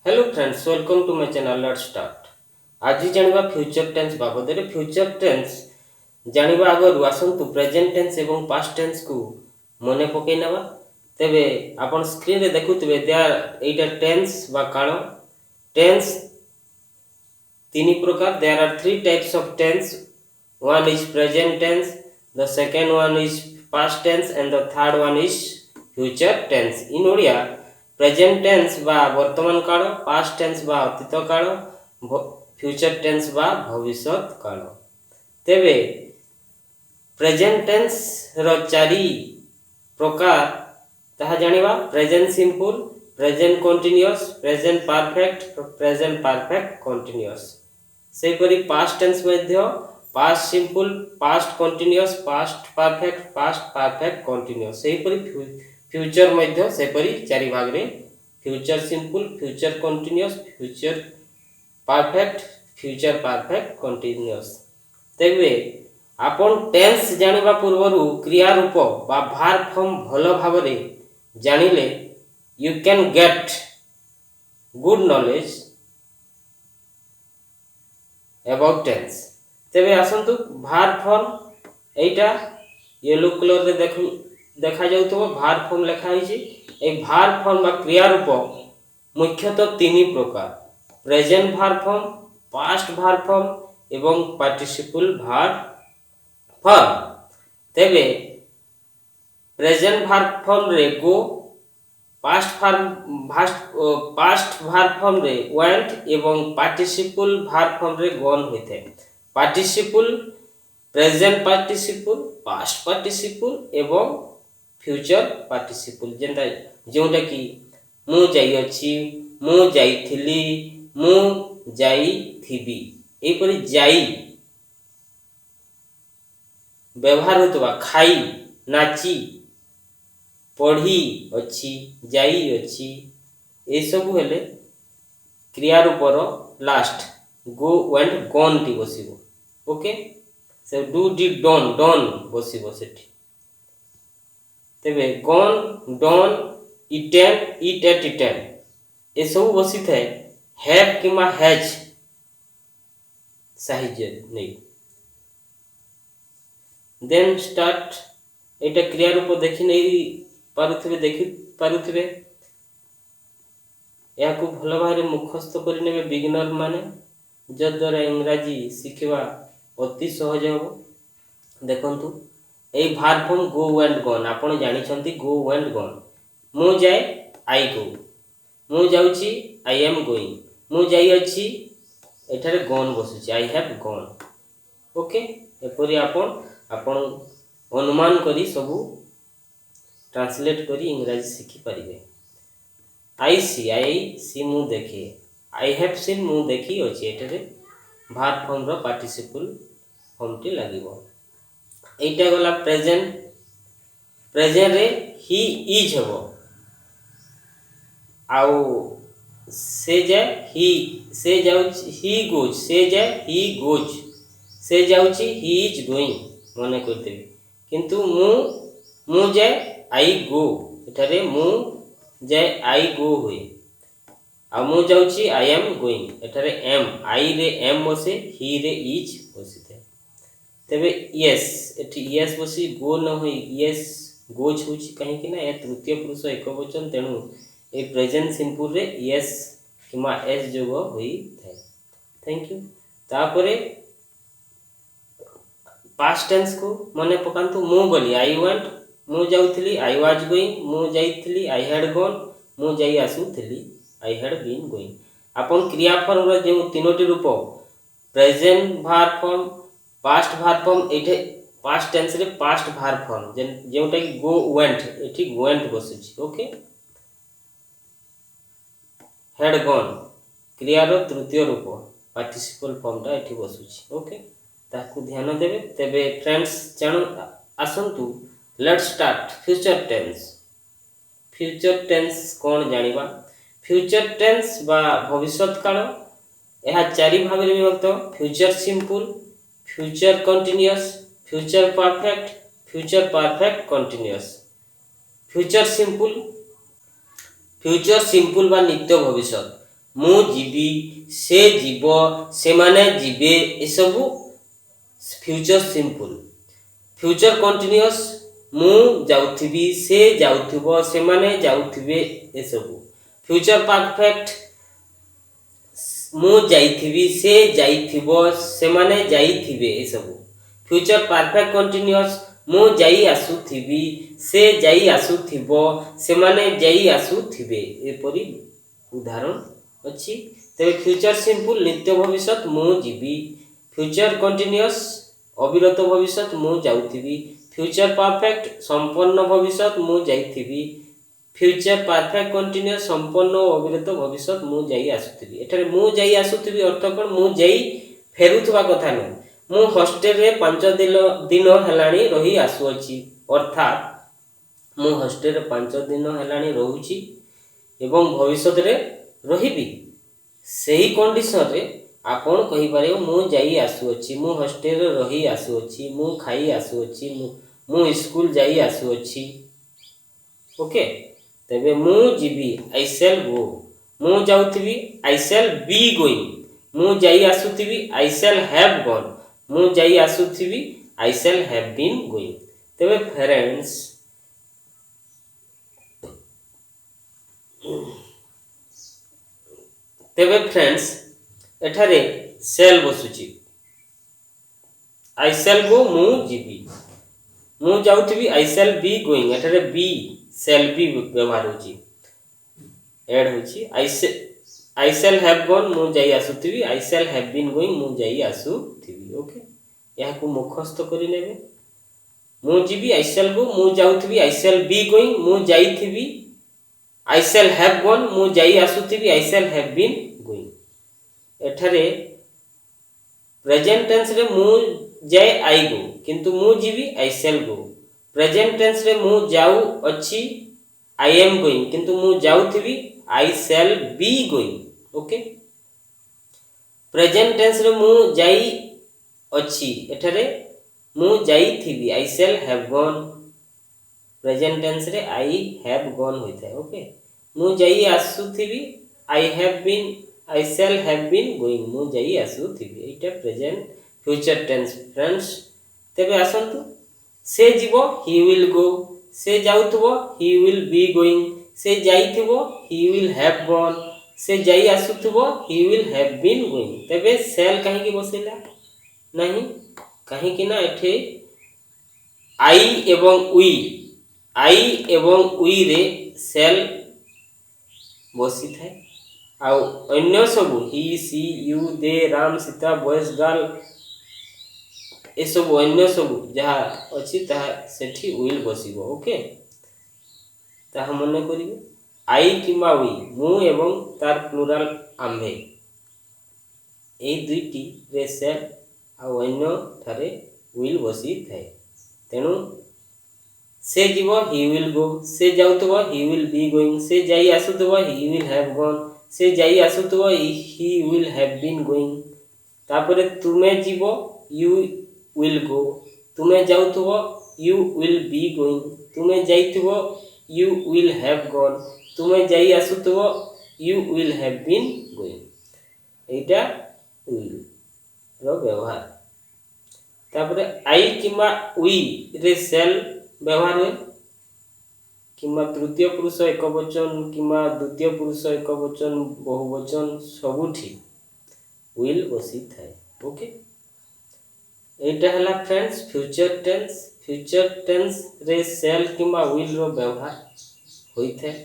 Hello friends, welcome to my channel. Let's start. आज जानिबा future tense बाबद रे। फ्यूचर टेंस जानिबा आगरु आसंतु प्रेजेंट टेंस एवं पास्ट टेंस को मने पकई नबा। तेबे आपण स्क्रीन रे देखुतबे देयर एटा टेंस बा कानो टेंस तीन प्रकार। There are three types of tense. One is present tense, the second one is past tense and the third one is future tense. In Odia present tense बा वर्तमान काल, past tense बा अतीत काल, फ्यूचर टेंस बा भविष्यत काल। तेबे प्रेजेंट टेंस रो चारि प्रकार ताहा जानिबा। Present simple, present continuous, present perfect, present perfect continuous. से परि पास्ट टेंस मध्य past simple, past continuous, past perfect continuous. से परि फ्यूचर मध्य से परि चारि भाग रे future simple, future continuous, future perfect continuous. तेबे आपण टेंस जानिबा पूर्वरु क्रिया रूप बा भार फॉर्म भलो भाबरे जानिले you can get good knowledge about tense. तेबे आसंतु भार फॉर्म एटा येलो कलर रे देखा जाउतो भार फॉर्म लिखा होइछि। ए भार फॉर्म बा क्रिया रूप मुख्यतः तीन प्रकार। प्रेजेंट भार फॉर्म, पास्ट भार फॉर्म एवं पार्टिसिपल भार फॉर्म। तेबे प्रेजेंट भार फॉर्म रे गो, पास्ट भार फॉर्म रे वेंट एवं पार्टिसिपल भार फॉर्म रे गॉन होइथे। Participle present participle, past participle एवं फ्यूचर पार्टिसिपल। जेंता जोंटा कि मु जाई अछि, मु जाईथिली, मु जाईथिबी। एपरि जाई व्यवहार होतबा खाई, नाची, पढ़ी अछि, जाई अछि। ए सब हेले क्रिया रूपर लास्ट गो वेंट गॉन टी बसिबो। ओके, से डू डिड डन डन बसिबो सेठी। तेबे gone, done, eaten, eat ate eaten ए सब बसी थाए हैव किमा हैज साहिज्य नहीं। देन स्टार्ट एटा क्रिया रूप देखि नहीं पारुथिबे या को भल भारे मुखस्त करि नेबे बिगिनर माने, जद्वारा इंग्रजी शिखिबा अति सहज हो। देखंतु ए भार फॉर्म गो एंड गॉन आपण जानि छंती। गो एंड गॉन, मु जाय आई गो, मु जाउची आई एम गोइंग, मु जाई अछि एठारे गॉन बसुची आई हैव गॉन। ओके, एपरि आपण अनुमान करी सबु ट्रांसलेट करी इंग्रजी शिखि परिबे। आई सी मु देखे, आई हैव सीन मु देखी अछि। एठारे भार फॉर्म रो पार्टिसिपल फॉर्म टी लागिबो। एटा गला प्रेजेंट। प्रेजेंट रे ही इज हबो आउ से जाय ही, से जाउची ही गोज, से जाय ही गोज, से जाउची ही इज गोइंग मने करते। किंतु मु जाय आई गो, एठारे मु जाय आई गो होय। आ मु जाउची आई एम गोइंग, एठारे एम आई रे एम बसे, ही रे इज बसिते। तेबे यस एठी यस बसी गो न होई यस गोज होची कहीं कि ना ए तृतीय पुरुष एकवचन। तेणु ए प्रेजेंट सिंपल रे यस किमा एस जोग होई थाए। Thank you. तापरे पास्ट टेंस को मने पकांतु। मु गली आई वेंट, मु जाउथली आई वाज गोइंग, मु जाईथली आई हैड गॉन, मु जाई आसुथली आई हैड बीन गोइंग। आपण क्रिया फॉर्म रो जे तीनोटी रूप प्रेजेंट भार फॉर्म, पास्ट भार फॉर्म, एठे पास्ट टेंस रे पास्ट भार फॉर्म जेउटा कि गो वेंट, एठी वेंट बसुची। ओके, हैड गॉन क्रिया रो तृतीय रूप पार्टिसिपल फॉर्म ता एठी बसुची। ओके, ताकू ध्यान देबे। तेबे फ्रेंड्स जानो आसंतु let's start future tense. Future tense कोन जानिबा। फ्यूचर टेंस बा भविष्यत काल यह चारि भाग रे विभक्त। Future simple, future continuous, future perfect continuous. Future simple बा नित्य भविष्यत। ମୁଁ ଯିବି, ସେ ଯିବ, ସେମାନେ ଯିବେ, ଏସବୁ ଫ୍ୟୁଚର ସିମ୍ପଲ। ଫ୍ୟୁଚର କଣ୍ଟିନ୍ୟୁଅସ୍ ମୁଁ ଯାଉଥିବି, ସେ ଯାଉଥିବ, ସେମାନେ ଯାଉଥିବେ, ଏସବୁ। ଫ୍ୟୁଚର ପରଫେକ୍ଟ ମୁଁ ଯାଇଥିବି, ସେ ଯାଇଥିବ, ସେମାନେ ଯାଇଥିବେ, ଏସବୁ। ଫ୍ୟୁଚର ପରଫେକ୍ଟ କଣ୍ଟିନ୍ୟୁଅସ୍ ମୁଁ ଯାଇ ଆସୁଥିବି, ସେ ଯାଇ ଆସୁଥିବ, ସେମାନେ ଯାଇ ଆସୁଥିବେ, ଏପରି ଉଦାହରଣ ଅଛି। ତେବେ ଫ୍ୟୁଚର ସିମ୍ପଲ ନିତ୍ୟ ଭବିଷ୍ୟତ ମୁଁ ଯିବି, ଫ୍ୟୁଚର କଣ୍ଟିନ୍ୟୁଅସ୍ ଅବିରତ ଭବିଷ୍ୟତ ମୁଁ ଯାଉଥିବି, ଫ୍ୟୁଚର ପରଫେକ୍ଟ ସମ୍ପନ୍ନ ଭବିଷ୍ୟତ ମୁଁ ଯାଇଥିବି, ଫ୍ୟୁଚର ପରଫେକ୍ଟ କଣ୍ଟିନ୍ୟୁଅସ୍ ସମ୍ପନ୍ନ ଓ ଅବିରତ ଭବିଷ୍ୟତ ମୁଁ ଯାଇ ଆସୁଥିବି। ଏଠାରେ ମୁଁ ଯାଇ ଆସୁଥିବି ଅର୍ଥ କ'ଣ? ମୁଁ ଯାଇ ଫେରୁଥିବା କଥା ନୁହେଁ। ମୁଁ ହଷ୍ଟେଲରେ 5 ଦିନ ହେଲାଣି ରହି ଆସୁଅଛି, ଅର୍ଥାତ୍ ମୁଁ ହଷ୍ଟେଲରେ 5 ଦିନ ହେଲାଣି ରହୁଛି ଏବଂ ଭବିଷ୍ୟତରେ ରହିବି। ସେହି କଣ୍ଡିସନରେ ଆପଣ କହିପାରିବେ ମୁଁ ଯାଇ ଆସୁଅଛି, ମୁଁ ହଷ୍ଟେଲରେ ରହି ଆସୁଅଛି, ମୁଁ ଖାଇ ଆସୁଅଛି, ମୁଁ ସ୍କୁଲ ଯାଇ ଆସୁଅଛି। ଓକେ। ତେବେ ମୁଁ ଯିବି, ଆଇ ସେଲ୍ ଗୋ। ମୁଁ ଯାଉଥିବି, ଆଇ ସେଲ୍ ବି ଗୋଇଂ। ମୁଁ ଯାଇ ଆସୁଥିବି, ଆଇ ସେଲ୍ ହ୍ୟାଭ୍ ଗନ୍। ମୁଁ ଯାଇ ଆସୁଥିବି, I shall have been going. ତେବେ ଫ୍ରେଣ୍ଡସ୍, ଏଠାରେ ସେଲ୍ ବସୁଛି। ଆଇ ସେଲ୍ ଗୋ ମୁଁ ଯିବି, ମୁଁ ଯାଉଥିବି, ଆଇ ସେଲ୍ ବି ଗୋଇଂ। ଏଠାରେ ବି ସେଲ୍ ବି ବ୍ୟବହାର ହେଉଛି, ଏଡ୍ ହେଉଛି। ଆଇ ସେଲ୍ ହ୍ୟାଭ୍ ଗନ୍ ମୁଁ ଯାଇ ଆସୁଥିବି, I shall have been going ମୁଁ ଯାଇ ଆସୁଥିବି। ଓକେ, ଏହାକୁ ମୁଖସ୍ଥ କରିନେବେ। ମୁଁ ଯିବି, ଆଇ ସେଲ୍ ଗୋ। ମୁଁ ଯାଉଥିବି, ଆଇ ସେଲ୍ ବି ଗୋଇଂ। ମୁଁ ଯାଇଥିବି, ଆଇ ସେଲ୍ ହ୍ୟାଭ୍ ଗନ୍। ମୁଁ ଯାଇ ଆସୁଥିବି, I shall have been going. ଏଠାରେ ପ୍ରେଜେଣ୍ଟ ଟେନ୍ସରେ ମୁଁ ଯାଏ, ଆଇ ଗୋ, କିନ୍ତୁ ମୁଁ ଯିବି, ଆଇ ସେଲ୍ ଗୋ। ପ୍ରେଜେଣ୍ଟ ଟେନ୍ସରେ ମୁଁ ଯାଉ ଅଛି, ଆଇ ଏମ୍ ଗୋଇଂ, କିନ୍ତୁ ମୁଁ ଯାଉଥିବି, I shall be going. Okay. Present ଟେନ୍ସରେ ମୁଁ ଯାଇ ଅଛି, ଏଠାରେ ମୁଁ ଯାଇଥିବି, I shall have gone. Present ଟେନ୍ସରେ ଆଇ ହ୍ୟାଭ୍ ଗନ୍ ହୋଇଥାଏ। ଓକେ। ମୁଁ ଯାଇ ଆସୁଥିବି, I have been, I shall have been going. ମୁଁ ଯାଇ ଆସୁଥିବି, ଏଇଟା ପ୍ରେଜେଣ୍ଟ ଫ୍ୟୁଚର ଟେନ୍ସ ଫ୍ରେଣ୍ଡସ୍। ତେବେ ଆସନ୍ତୁ, ସେ ଯିବ, ହି ୱିଲ୍ ଗୋ। ସେ ଯାଉଥିବ, ହି ୱିଲ୍ ବି ଗୋଇଂ। ସେ ଯାଇଥିବ, ହି ୱିଲ୍ ହ୍ୟାଭ୍ ଗନ୍। ସେ ଯାଇ ଆସୁଥିବ, he will have been going. ତେବେ ସେଲ୍ କାହିଁକି ବସିଲା ନାହିଁ? କାହିଁକି ନା ଏଠି ଆଇ ଏବଂ ରେ ସେଲ୍ ବସିଥାଏ, ଆଉ ଅନ୍ୟ ସବୁ he, she, you, they, Ram, Sita, boys, girl, ଏସବୁ ଅନ୍ୟ ସବୁ ଯାହା ଅଛି ତାହା ସେଠି ୱିଲ୍ ବସିବ। ଓକେ, ତାହା ମନେ କରିବେ। ଆଇ କିମ୍ବା ମୁଁ ଏବଂ ତାର ପ୍ଲୁରାଲ ଆମ୍ଭେ, ଏଇ ଦୁଇଟିରେ ସେଲ୍ ଆଉ ଅନ୍ୟଠାରେ ୱିଲ୍ ବସିଥାଏ। ତେଣୁ ସେ ଯିବ, ହି ୱିଲ୍ ଗୋ। ସେ ଯାଉଥିବ, ହି ୱିଲ୍ ବି ଗୋଇଂ। ସେ ଯାଇ ଆସୁଥିବ, ହି ୱିଲ୍ ହ୍ୟାଭ୍ ଗନ୍। ସେ ଯାଇ ଆସୁଥିବ, he will have been going. ତାପରେ ତୁମେ ଯିବ, ୟୁ ୱିଲ୍ ଗୋ। ତୁମେ ଯାଉଥିବ, ୟୁ ୱିଲ୍ ବି ଗୋଇଂ। ତୁମେ ଯାଇଥିବ, ୟୁ ୱିଲ୍ ହ୍ୟାଭ୍ ଗନ୍। ତୁମେ ଯାଇ ଆସୁଥିବ, you will have been going. ଏଇଟା ୱିଲ୍ ର ବ୍ୟବହାର। ତାପରେ ଆଇ କିମ୍ବା ରେ ସେଲ୍ ବ୍ୟବହାର ହୁଏ, କିମ୍ବା ତୃତୀୟ ପୁରୁଷ ଏକବଚନ କିମ୍ବା ଦ୍ୱିତୀୟ ପୁରୁଷ ଏକବଚନ ବହୁବଚନ ସବୁଠି ୱିଲ୍ ବସିଥାଏ। ଓକେ, এইটা ହେଲା ଫ୍ରେଣ୍ଡସ୍ ଫ୍ୟୁଚର ଟେନ୍ସ। ଫ୍ୟୁଚର ଟେନ୍ସରେ ସେଲ୍ କିମ୍ବା ୱିଲ୍ର ବ୍ୟବହାର ହୋଇଥାଏ।